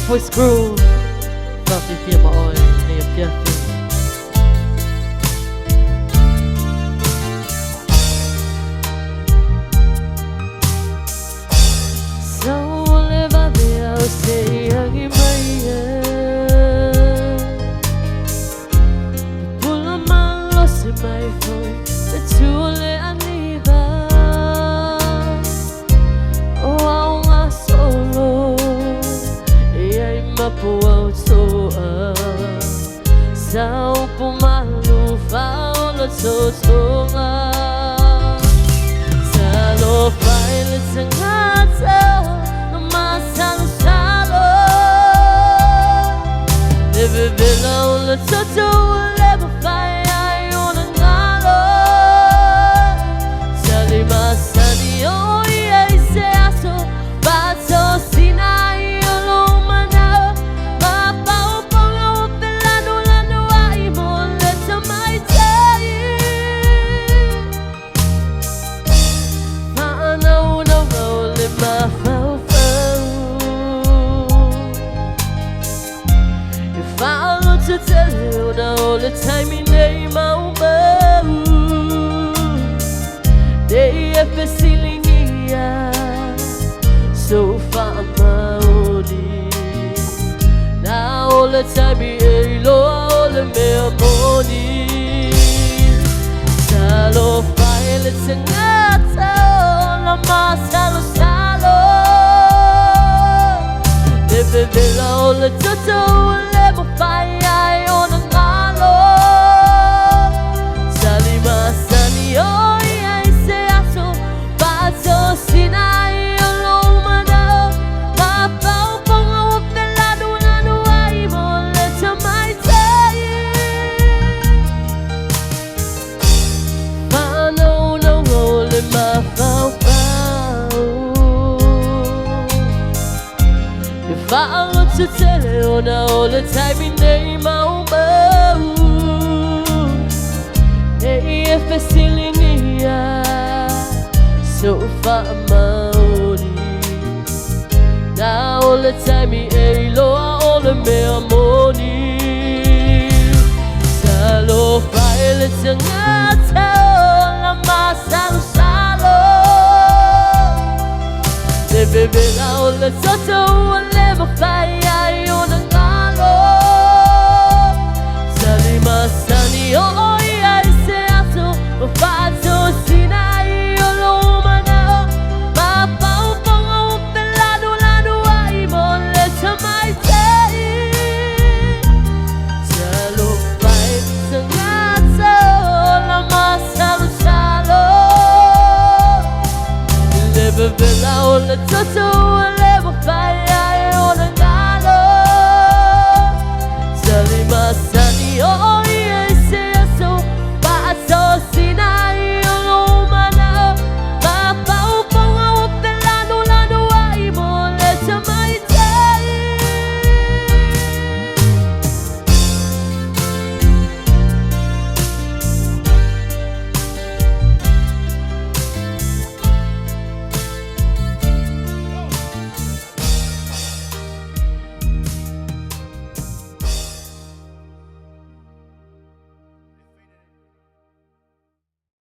BigBoys Crew. Fluffy phía mọi ngày phía sao lẽ ba bèo say hàng mây pula malo si mai foi ta chule aniba oh ao nga solo ai mapuao soa sao pumalu fao lo sotonga salo fai le sangata Masalosalo Never below the total level fire on a ngalo Sali masani oh yeah say so but so sinai olumana ma pao ponga pelano lano ai mo let my day ma no le ma to tell you now all the time in day my day after silinia so far maudi now all the time be low all the memory salo file it's a ngata la Masalosalo never below the total level fire to tell you now all the time in day my hey if it's silinia so far maudi now all the time hey lo all the memory salo file ngata la Masalosalo baby now all the total level fire on a ngalo sali masani oh yeah say so fato sinai olumana ma pao ponga pelano lano ai mo let my day salo fai sangata la Masalosalo live below the total